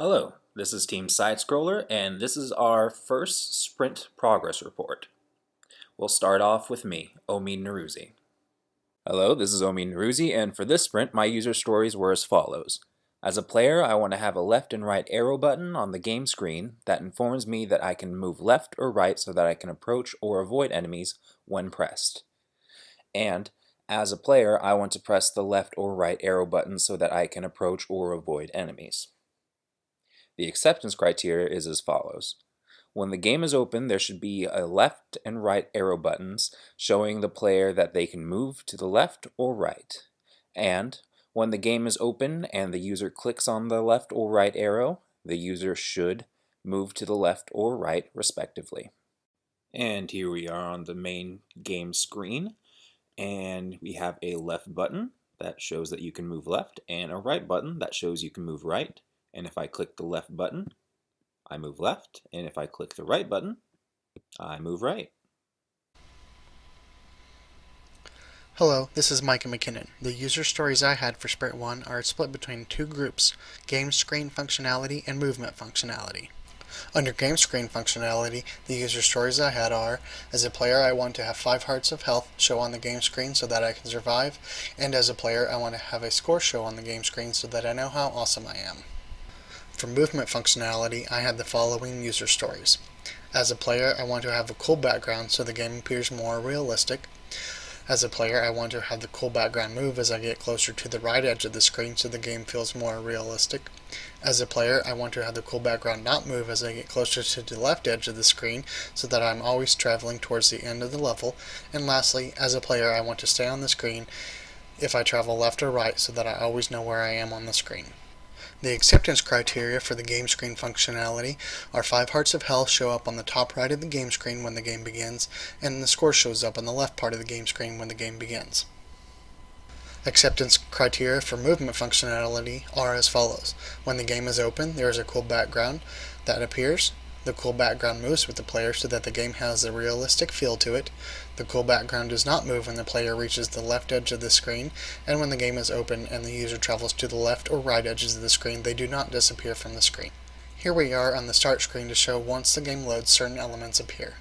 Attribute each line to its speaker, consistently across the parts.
Speaker 1: Hello, this is Team SideScroller, and this is our first sprint progress report. We'll start off with me, Omi Naruzi. Hello, this is Omi Naruzi, and for this sprint, my user stories were as follows. As a player, I want to have a left and right arrow button on the game screen that informs me that I can move left or right so that I can approach or avoid enemies when pressed. And as a player, I want to press the left or right arrow button so that I can approach or avoid enemies. The acceptance criteria is as follows. When the game is open, there should be a left and right arrow buttons showing the player that they can move to the left or right. And when the game is open and the user clicks on the left or right arrow, the user should move to the left or right respectively. And here we are on the main game screen, and we have a left button that shows that you can move left and a right button that shows you can move right. And if I click the left button, I move left, and if I click the right button, I move right.
Speaker 2: Hello, this is Micah McKinnon. The user stories I had for Sprint 1 are split between two groups, game screen functionality and movement functionality. Under game screen functionality, the user stories I had are, as a player I want to have 5 hearts of health show on the game screen so that I can survive, and as a player I want to have a score show on the game screen so that I know how awesome I am. For movement functionality, I had the following user stories. As a player, I want to have a cool background so the game appears more realistic. As a player, I want to have the cool background move as I get closer to the right edge of the screen so the game feels more realistic. As a player, I want to have the cool background not move as I get closer to the left edge of the screen so that I'm always traveling towards the end of the level. And lastly, as a player, I want to stay on the screen if I travel left or right so that I always know where I am on the screen. The acceptance criteria for the game screen functionality are 5 hearts of health show up on the top right of the game screen when the game begins, and the score shows up on the left part of the game screen when the game begins. Acceptance criteria for movement functionality are as follows. When the game is open, there is a cool background that appears. The cool background moves with the player so that the game has a realistic feel to it. The cool background does not move when the player reaches the left edge of the screen, and when the game is open and the user travels to the left or right edges of the screen, they do not disappear from the screen. Here we are on the start screen to show once the game loads, certain elements appear.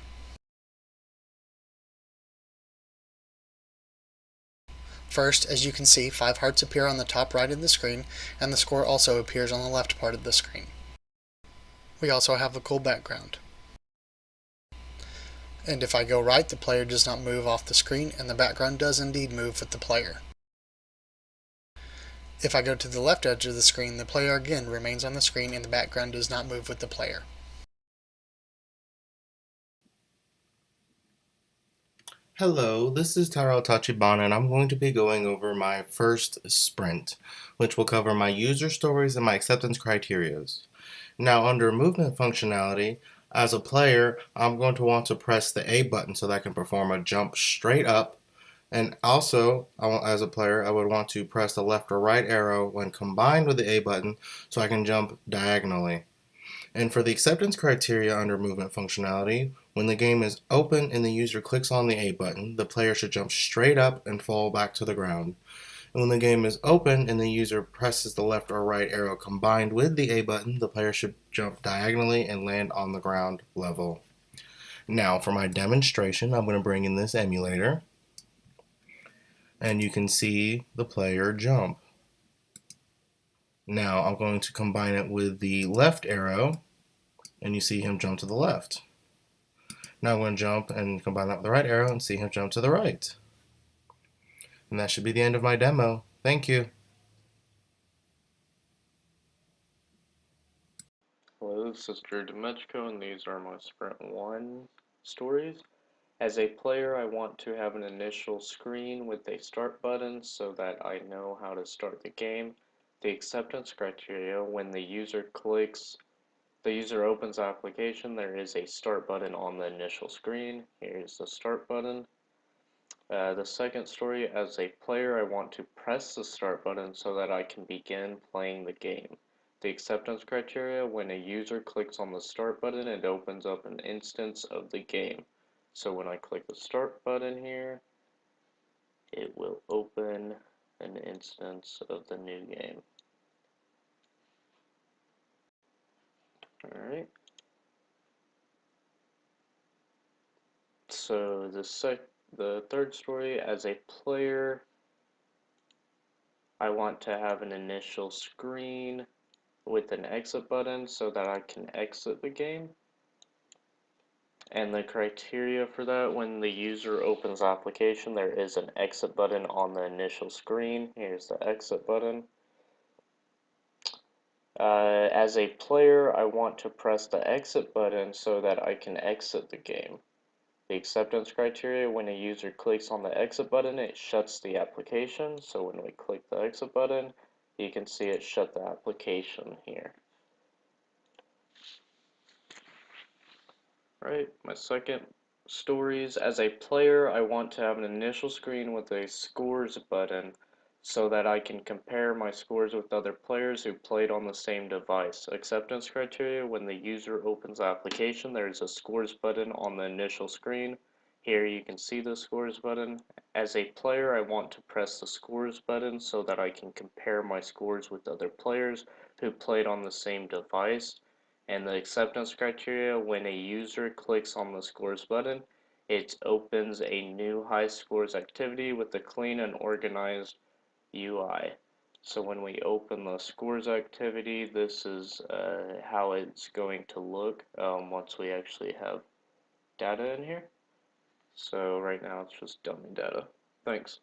Speaker 2: First, as you can see, 5 hearts appear on the top right of the screen, and the score also appears on the left part of the screen. We also have a cool background. And if I go right, the player does not move off the screen, and the background does indeed move with the player. If I go to the left edge of the screen, the player again remains on the screen and the background does not move with the player.
Speaker 3: Hello, this is Taro Tachibana, and I'm going to be going over my first sprint, which will cover my user stories and my acceptance criterias. Now, under movement functionality, as a player, I'm going to want to press the A button so that I can perform a jump straight up. And also, as a player, I would want to press the left or right arrow when combined with the A button so I can jump diagonally. And for the acceptance criteria under movement functionality, when the game is open and the user clicks on the A button, the player should jump straight up and fall back to the ground. And when the game is open and the user presses the left or right arrow combined with the A button, the player should jump diagonally and land on the ground level. Now for my demonstration, I'm going to bring in this emulator, and you can see the player jump. Now I'm going to combine it with the left arrow, and you see him jump to the left. Now I'm going to jump and combine that with the right arrow and see him jump to the right. And that should be the end of my demo. Thank you.
Speaker 4: Hello, this is Drew Demechko, and these are my Sprint 1 stories. As a player, I want to have an initial screen with a start button so that I know how to start the game. The acceptance criteria, when the user opens the application, there is a start button on the initial screen. Here's the start button. The second story, as a player, I want to press the start button so that I can begin playing the game. The acceptance criteria, when a user clicks on the start button, it opens up an instance of the game. So when I click the start button here, it will open an instance of the new game. Alright. So the third story, as a player, I want to have an initial screen with an exit button so that I can exit the game. And the criteria for that, when the user opens the application, there is an exit button on the initial screen. Here's the exit button. As a player, I want to press the exit button so that I can exit the game. The acceptance criteria, when a user clicks on the exit button, it shuts the application. So when we click the exit button, you can see it shut the application here. Right, my second story is, as a player, I want to have an initial screen with a scores button so that I can compare my scores with other players who played on the same device. Acceptance criteria, when the user opens the application, there is a scores button on the initial screen. Here you can see the scores button. As a player, I want to press the scores button so that I can compare my scores with other players who played on the same device. And the acceptance criteria, when a user clicks on the scores button, it opens a new high scores activity with a clean and organized UI. So when we open the scores activity, this is how it's going to look once we actually have data in here. So right now it's just dummy data. Thanks.